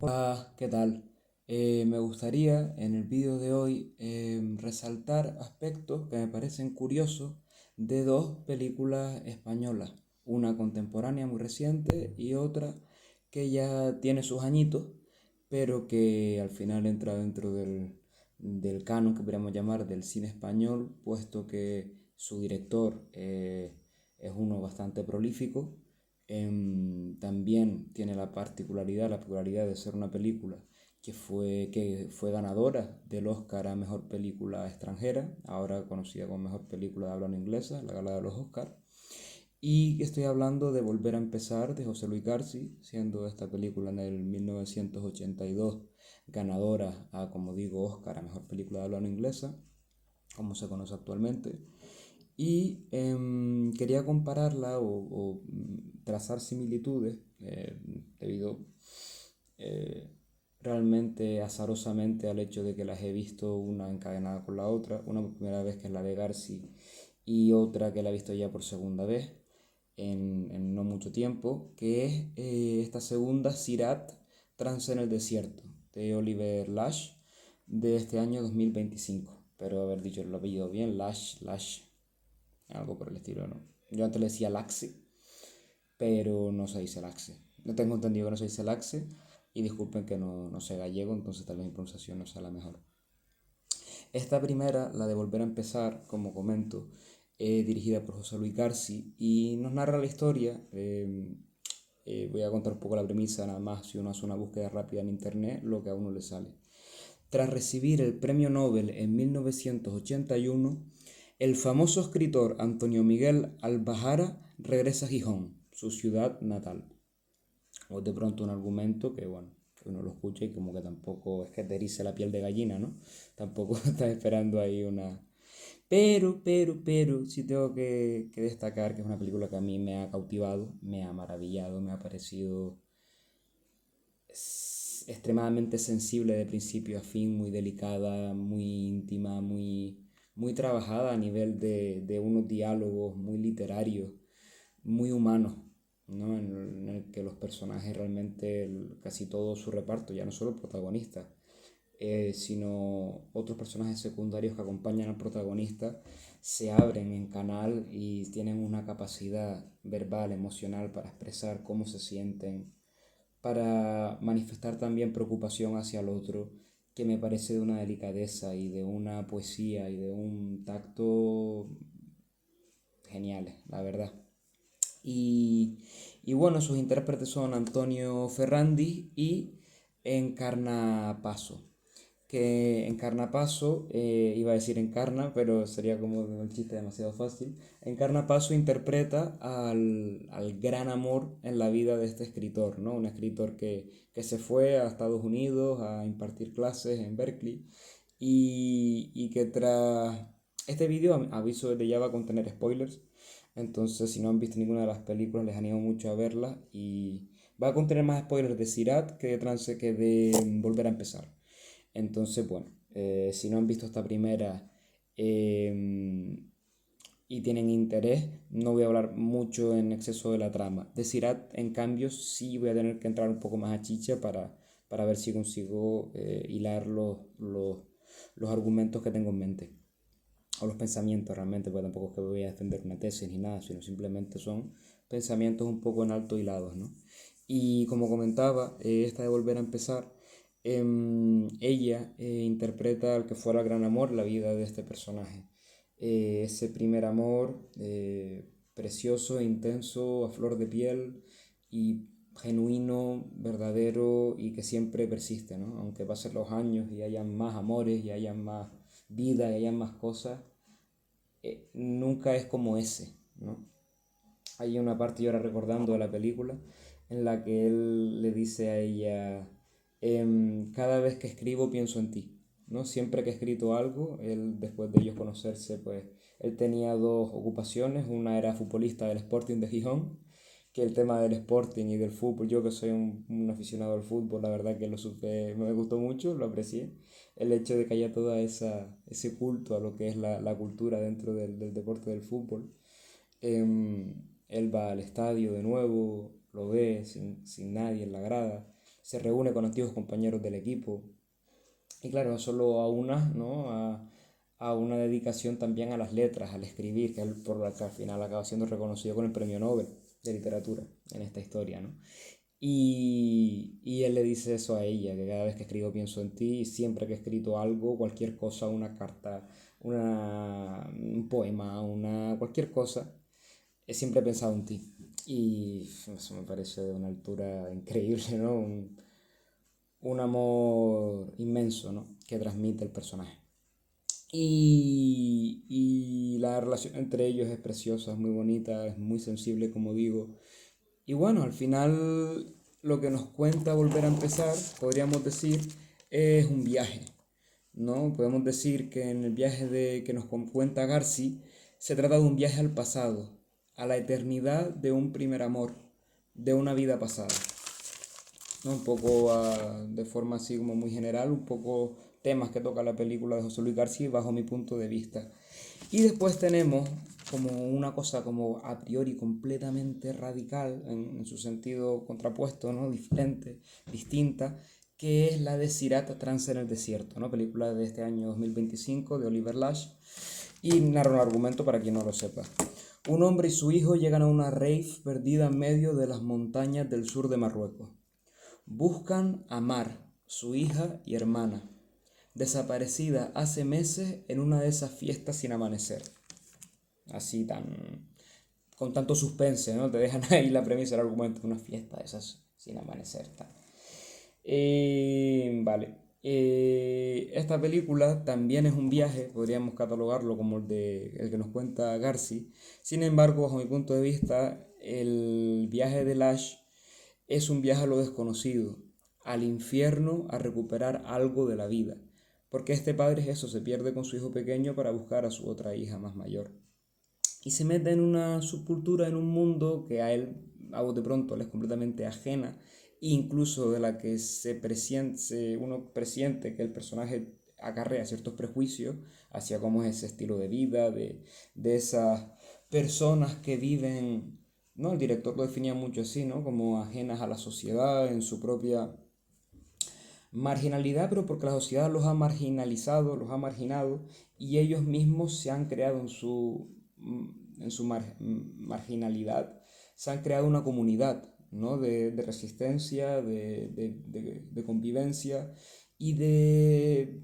Hola, ¿qué tal? Me gustaría en el vídeo de hoy resaltar aspectos que me parecen curiosos de dos películas españolas, una contemporánea muy reciente y otra que ya tiene sus añitos, pero que al final entra dentro del canon que podríamos llamar del cine español, puesto que su director es uno bastante prolífico. También tiene la peculiaridad de ser una película que fue ganadora del Oscar a Mejor Película Extranjera, ahora conocida como Mejor Película de Habla No Inglesa, la gala de los Oscars. Y estoy hablando de Volver a Empezar de José Luis García, siendo esta película en el 1982 ganadora a, como digo, Oscar a Mejor Película de Habla No Inglesa, como se conoce actualmente. Y quería compararla o trazar similitudes debido eh, realmente azarosamente al hecho de que las he visto una encadenada con la otra, una por primera vez que es la de Garci y otra que la he visto ya por segunda vez en no mucho tiempo, que es esta segunda, Sirat, Trance en el Desierto, de Oliver Lash, de este año 2025. Pero haber dicho el apellido bien, Lash, algo por el estilo, ¿no? Yo antes le decía Laxe, pero no se dice Laxe. No tengo entendido que no se dice Laxe, y disculpen que no sé gallego, entonces tal vez mi pronunciación no sea la mejor. Esta primera, la de Volver a Empezar, como comento, dirigida por José Luis Garci y nos narra la historia. Voy a contar un poco la premisa, nada más si uno hace una búsqueda rápida en internet, lo que a uno le sale. Tras recibir el premio Nobel en 1981, el famoso escritor Antonio Miguel Albajara regresa a Gijón, su ciudad natal. O de pronto un argumento que, bueno, que uno lo escucha y como que tampoco es que te erice la piel de gallina, ¿no? Tampoco estás esperando ahí una... Pero, sí tengo que destacar que es una película que a mí me ha cautivado, me ha maravillado, me ha parecido extremadamente sensible de principio a fin, muy delicada, muy íntima, muy trabajada a nivel de unos diálogos muy literarios, muy humanos, ¿no? En el que los personajes realmente, casi todo su reparto, ya no solo el protagonista, sino otros personajes secundarios que acompañan al protagonista, se abren en canal y tienen una capacidad verbal, emocional para expresar cómo se sienten, para manifestar también preocupación hacia el otro, que me parece de una delicadeza y de una poesía y de un tacto geniales, la verdad. Y, y bueno, sus intérpretes son Antonio Ferrandi y Encarna Paso. Que Encarna Paso, iba a decir Encarna, pero sería como un chiste demasiado fácil. Encarna Paso interpreta al gran amor en la vida de este escritor, ¿no? Un escritor que se fue a Estados Unidos a impartir clases en Berkeley y que tras este vídeo, aviso de ya va a contener spoilers, entonces si no han visto ninguna de las películas les animo mucho a verlas y va a contener más spoilers de Sirat que de Trance que de Volver a Empezar. Entonces, bueno, si no han visto esta primera eh, y tienen interés, no voy a hablar mucho en exceso de la trama. De Sirat, en cambio, sí voy a tener que entrar un poco más a chicha para ver si consigo hilar los argumentos que tengo en mente. O los pensamientos realmente, porque tampoco es que voy a defender una tesis ni nada, sino simplemente son pensamientos un poco en alto hilados, ¿no? Y como comentaba, esta de Volver a Empezar, ella interpreta al que fuera el gran amor, la vida de este personaje. Ese primer amor precioso, intenso, a flor de piel y genuino, verdadero y que siempre persiste, ¿no? Aunque pasen los años y hayan más amores y hayan más vida y hayan más cosas, nunca es como ese, ¿no? Hay una parte, yo ahora recordando de la película, en la que él le dice a ella, cada vez que escribo pienso en ti, ¿no? Siempre que he escrito algo, él después de ellos conocerse, pues él tenía dos ocupaciones, una era futbolista del Sporting de Gijón, que el tema del Sporting y del fútbol, yo que soy un aficionado al fútbol, la verdad que lo supe, me gustó mucho, lo aprecié, el hecho de que haya toda ese culto a lo que es la cultura dentro del deporte del fútbol. Él va al estadio de nuevo, lo ve sin nadie en la grada, se reúne con antiguos compañeros del equipo. Y claro, eso lo aúna, ¿no? a una dedicación también a las letras, al escribir, que es por la que al final acaba siendo reconocido con el premio Nobel de literatura en esta historia, ¿no? Y él le dice eso a ella, que cada vez que escribo pienso en ti, y siempre que he escrito algo, cualquier cosa, una carta, un poema, cualquier cosa, siempre he pensado en ti. Y eso me parece de una altura increíble, ¿no? Un amor inmenso, ¿no? Que transmite el personaje. Y la relación entre ellos es preciosa, es muy bonita, es muy sensible, como digo. Y bueno, al final lo que nos cuenta Volver a empezar, podríamos decir, es un viaje, ¿no? Podemos decir que en el viaje que nos cuenta Garci, se trata de un viaje al pasado, a la eternidad de un primer amor, de una vida pasada, ¿no? Un poco de forma así como muy general, un poco temas que toca la película de José Luis García bajo mi punto de vista. Y después tenemos como una cosa como a priori completamente radical en su sentido contrapuesto, ¿no? Diferente, distinta, que es la de Sirat Trance en el desierto, ¿no? Película de este año 2025 de Oliver Lash, y narra un argumento para quien no lo sepa. Un hombre y su hijo llegan a una rave perdida en medio de las montañas del sur de Marruecos. Buscan a Mar, su hija y hermana, desaparecida hace meses en una de esas fiestas sin amanecer. Así tan... con tanto suspense, ¿no? Te dejan ahí la premisa del argumento de una fiesta de esas sin amanecer. Vale. Esta película también es un viaje, podríamos catalogarlo como el que nos cuenta Garci. Sin embargo, bajo mi punto de vista, el viaje de Lash es un viaje a lo desconocido, al infierno, a recuperar algo de la vida. Porque este padre es eso, se pierde con su hijo pequeño para buscar a su otra hija más mayor. Y se mete en una subcultura, en un mundo que a él, a bote pronto, le es completamente ajena, incluso de la que uno presiente que el personaje acarrea ciertos prejuicios hacia cómo es ese estilo de vida, de esas personas que viven, ¿no? El director lo definía mucho así, ¿no? Como ajenas a la sociedad, en su propia marginalidad, pero porque la sociedad los ha marginalizado, los ha marginado, y ellos mismos se han creado marginalidad, se han creado una comunidad, ¿no? de resistencia, de convivencia y de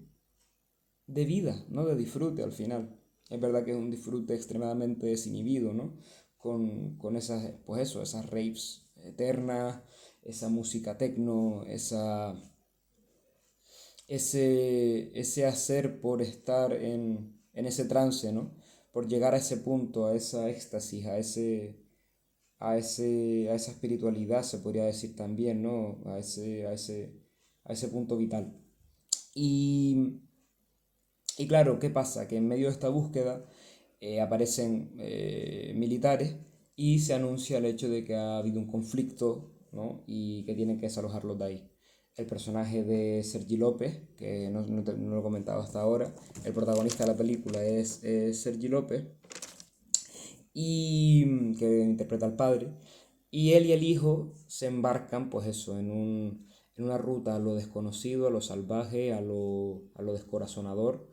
vida, ¿no? De disfrute al final. Es verdad que es un disfrute extremadamente desinhibido, ¿no? Con esas, pues eso, esas raves eternas, esa música techno, ese hacer por estar en ese trance, ¿no? Por llegar a ese punto, a esa éxtasis, a esa espiritualidad, se podría decir también, ¿no? A ese punto vital. Y, y claro, ¿qué pasa? Que en medio de esta búsqueda aparecen militares y se anuncia el hecho de que ha habido un conflicto, ¿no? Y que tienen que desalojarlos de ahí. El personaje de Sergi López, que no lo he comentado hasta ahora, el protagonista de la película es Sergi López, y que interpreta al padre, y él y el hijo se embarcan, pues eso, en una ruta a lo desconocido, a lo salvaje, a lo descorazonador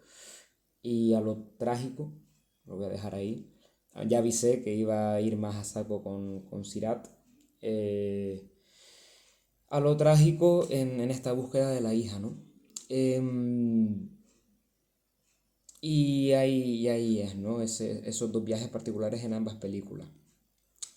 y a lo trágico. Lo voy a dejar ahí. Ya avisé que iba a ir más a saco con Sirat. eh, a lo trágico en esta búsqueda de la hija, ¿no? Em, y ahí es, ¿no? Esos dos viajes particulares en ambas películas.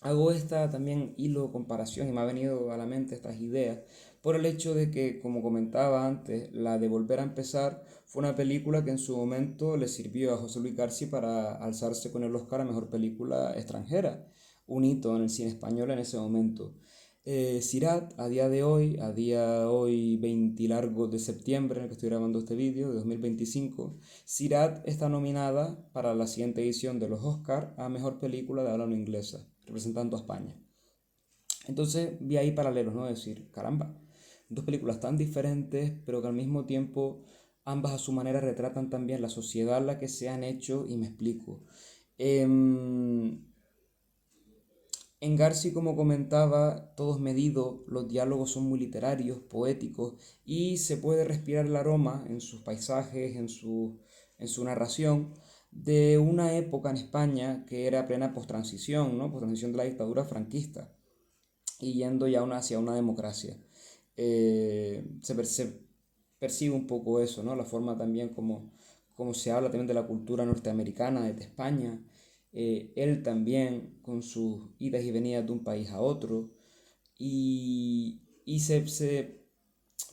Hago esta también hilo comparación y me ha venido a la mente estas ideas por el hecho de que, como comentaba antes, la de Volver a empezar fue una película que en su momento le sirvió a José Luis García para alzarse con el Oscar a Mejor Película Extranjera, un hito en el cine español en ese momento. Sirat, a día de hoy 20 largo de septiembre, en el que estoy grabando este vídeo, de 2025, Sirat está nominada para la siguiente edición de los Oscars a Mejor Película de habla no inglesa, representando a España. Entonces vi ahí paralelos, ¿no? Es decir, caramba, dos películas tan diferentes, pero que al mismo tiempo ambas a su manera retratan también la sociedad en la que se han hecho, y me explico. Em, En Garci, como comentaba, todo es medido, los diálogos son muy literarios, poéticos, y se puede respirar el aroma en sus paisajes, en su narración, de una época en España que era plena postransición, ¿no? Posttransición de la dictadura franquista, y yendo ya hacia una democracia. Se percibe un poco eso, ¿no? La forma también como se habla también de la cultura norteamericana desde España. Él también con sus idas y venidas de un país a otro. Y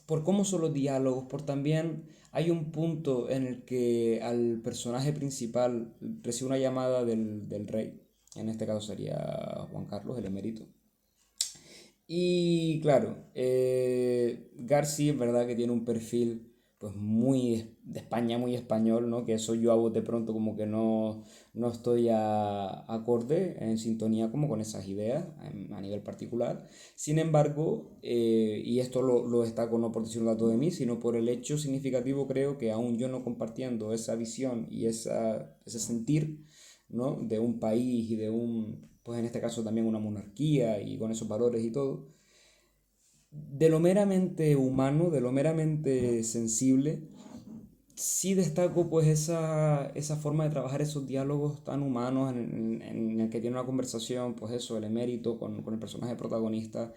por cómo son los diálogos, por también hay un punto en el que al personaje principal recibe una llamada del rey. En este caso sería Juan Carlos, el emérito. Y claro, Garci es verdad que tiene un perfil pues muy de España, muy español, ¿no? Que eso yo hago de pronto como que no estoy acorde, en sintonía como con esas ideas a nivel particular. Sin embargo, y esto lo destaco no por decir un dato de mí, sino por el hecho significativo, creo que aún yo no compartiendo esa visión y ese sentir, ¿no? De un país y de pues en este caso también una monarquía y con esos valores y todo, de lo meramente humano, de lo meramente sensible, sí destaco pues esa forma de trabajar esos diálogos tan humanos en el que tiene una conversación, pues eso, el emérito con el personaje protagonista,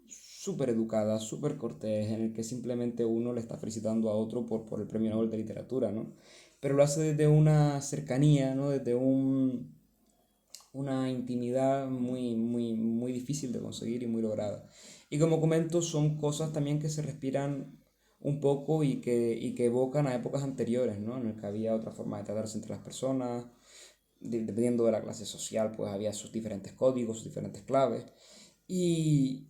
súper educada, súper cortés, en el que simplemente uno le está felicitando a otro por el premio Nobel de Literatura, ¿no? Pero lo hace desde una cercanía, ¿no? Desde una intimidad muy difícil de conseguir y muy lograda. Y como comento, son cosas también que se respiran un poco y que evocan a épocas anteriores, ¿no? En el que había otra forma de tratarse entre las personas, dependiendo de la clase social, pues había sus diferentes códigos, sus diferentes claves. Y,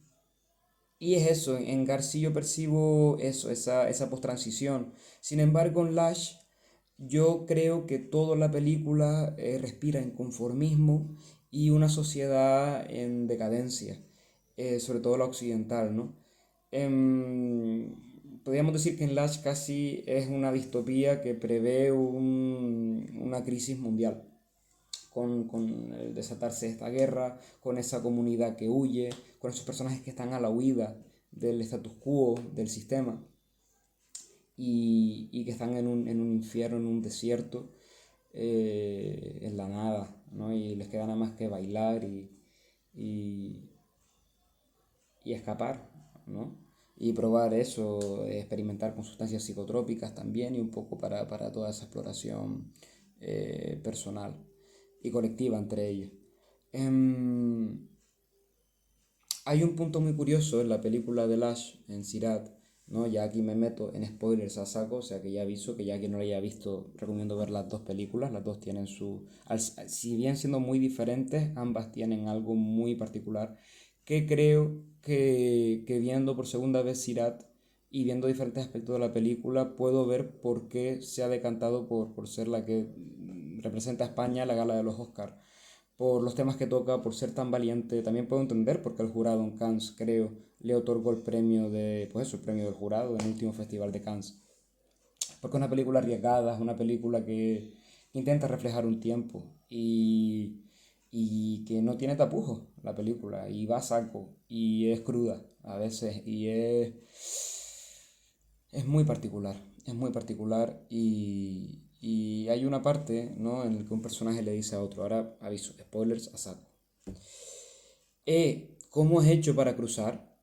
y es eso, en García yo percibo eso, esa post-transición. Sin embargo, en Lash yo creo que toda la película respira en conformismo y una sociedad en decadencia, sobre todo la occidental, ¿no? Podríamos decir que en Lash casi es una distopía que prevé una crisis mundial con el desatarse de esta guerra, con esa comunidad que huye, con esos personajes que están a la huida del status quo, del sistema, y que están en un infierno, en un desierto, en la nada, ¿no? Y les queda nada más que bailar y, y escapar, ¿no? Y probar eso, experimentar con sustancias psicotrópicas también y un poco para toda esa exploración personal y colectiva entre ellos. Em, Hay un punto muy curioso en la película de Lash, en Sirat, ¿no? Ya aquí me meto en spoilers a saco, o sea que ya aviso que ya quien no lo haya visto, recomiendo ver las dos películas, las dos tienen si bien siendo muy diferentes, ambas tienen algo muy particular, que creo que viendo por segunda vez Sirat y viendo diferentes aspectos de la película, puedo ver por qué se ha decantado por ser la que representa a España a la gala de los Oscars por los temas que toca, por ser tan valiente. También puedo entender por qué el jurado en Cannes, creo, le otorgó el premio pues eso, el premio del jurado en el último festival de Cannes. Porque es una película arriesgada, es una película que intenta reflejar un tiempo y que no tiene tapujos la película y va a saco y es cruda a veces y es muy particular y hay una parte, ¿no? En la que un personaje le dice a otro, ahora aviso, spoilers a saco. ¿Cómo has hecho para cruzar?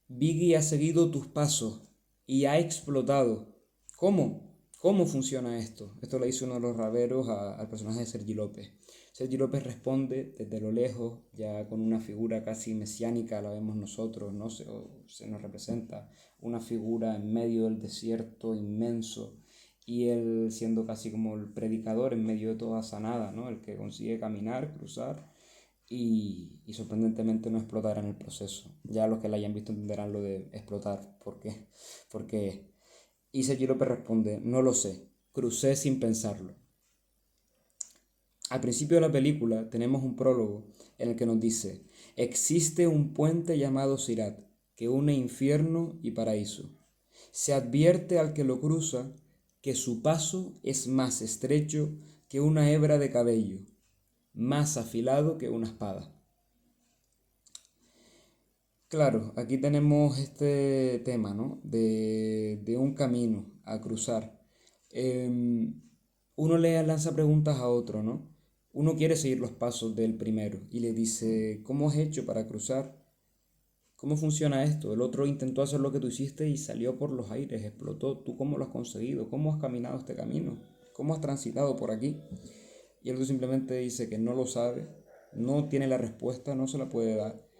Biggie ha seguido tus pasos y ha explotado. ¿Cómo? ¿Cómo funciona esto? Esto le dice uno de los raperos al personaje de Sergi López. Sergi López responde desde lo lejos, ya con una figura casi mesiánica, la vemos nosotros, ¿no? Se nos representa una figura en medio del desierto inmenso y él siendo casi como el predicador en medio de toda esa nada, ¿no? El que consigue caminar, cruzar y sorprendentemente no explotar en el proceso. Ya los que la hayan visto entenderán lo de explotar, ¿por qué? Porque y Sergi López responde, no lo sé, crucé sin pensarlo. Al principio de la película tenemos un prólogo en el que nos dice, existe un puente llamado Sirat que une infierno y paraíso. Se advierte al que lo cruza que su paso es más estrecho que una hebra de cabello, más afilado que una espada. Claro, aquí tenemos este tema, ¿no? De un camino a cruzar. Em, Uno le lanza preguntas a otro, ¿no? Uno quiere seguir los pasos del primero y le dice, ¿cómo has hecho para cruzar? ¿Cómo funciona esto? El otro intentó hacer lo que tú hiciste y salió por los aires, explotó. ¿Tú cómo lo has conseguido? ¿Cómo has caminado este camino? ¿Cómo has transitado por aquí? Y el otro simplemente dice que no lo sabe, no tiene la respuesta, no se la puede dar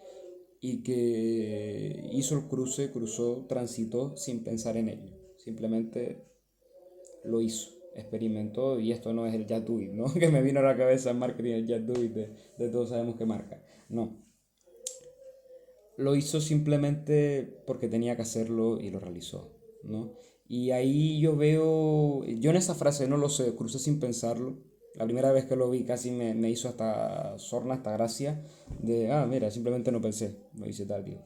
y que hizo el cruce, cruzó, transitó sin pensar en ello. Simplemente lo hizo, experimentó y esto no es el Just Do It, ¿no? Que me vino a la cabeza el marketing, el Just Do It de todos sabemos qué marca. No, lo hizo simplemente porque tenía que hacerlo y lo realizó, ¿no? Y ahí yo veo, yo en esa frase no lo sé, crucé sin pensarlo. La primera vez que lo vi casi me hizo hasta sorna, hasta gracia, de, mira, simplemente no pensé, lo hice tal, tío.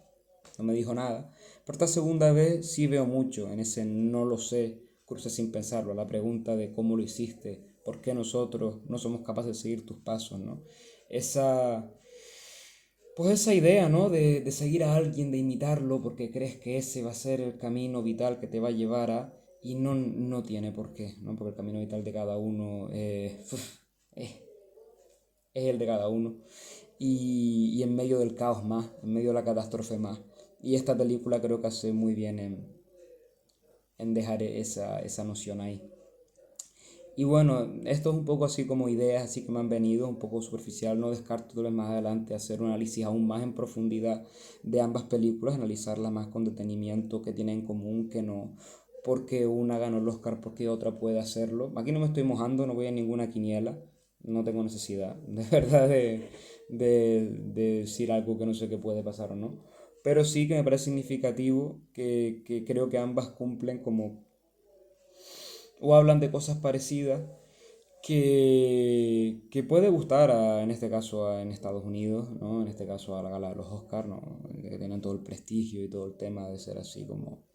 No me dijo nada. Pero esta segunda vez sí veo mucho en ese no lo sé, crucé sin pensarlo, la pregunta de cómo lo hiciste, por qué nosotros no somos capaces de seguir tus pasos, ¿no? Esa, pues esa idea, ¿no? De seguir a alguien, de imitarlo, porque crees que ese va a ser el camino vital que te va a llevar a... Y no, no tiene por qué, ¿no? Porque el camino vital de cada uno es el de cada uno. Y en medio del caos más, en medio de la catástrofe más. Y esta película creo que hace muy bien en dejar esa noción ahí. Y bueno, esto es un poco así como ideas así que me han venido, un poco superficial, no descarto tal vez más adelante hacer un análisis aún más en profundidad de ambas películas, analizarlas más con detenimiento, qué tienen en común, qué no, por qué una ganó el Oscar, por qué otra puede hacerlo. Aquí no me estoy mojando, no voy a ninguna quiniela, no tengo necesidad, de verdad, de decir algo que no sé qué puede pasar o no. Pero sí que me parece significativo que creo que ambas cumplen como o hablan de cosas parecidas que puede gustar en este caso en Estados Unidos, ¿no? En este caso a la gala de los Oscars, ¿no? Que tienen todo el prestigio y todo el tema de ser así como...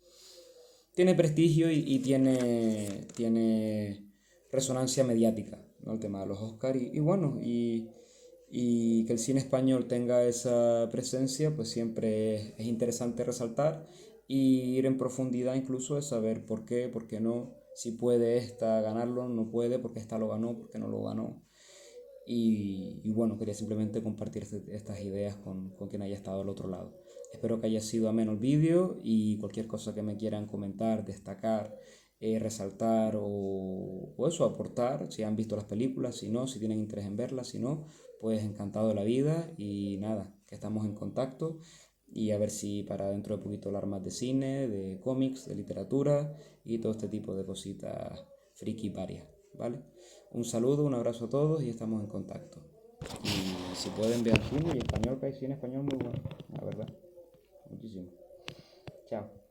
Tiene prestigio y tiene resonancia mediática, ¿no? El tema de los Oscars y bueno, y que el cine español tenga esa presencia, pues siempre es interesante resaltar y ir en profundidad incluso de saber por qué no, si puede esta ganarlo, no puede, porque esta lo ganó, porque no lo ganó. Y bueno, quería simplemente compartir estas ideas con quien haya estado al otro lado. Espero que haya sido ameno el vídeo y cualquier cosa que me quieran comentar, destacar, resaltar o eso, aportar, si han visto las películas, si no, si tienen interés en verlas, si no, pues encantado de la vida y nada, que estamos en contacto y a ver si para dentro de poquito hablar más de cine, de cómics, de literatura y todo este tipo de cositas friki varias, ¿vale? Un saludo, un abrazo a todos y estamos en contacto. Y si pueden ver cine y español, que hay cine español muy bueno, la verdad. Muchísimo. Chao.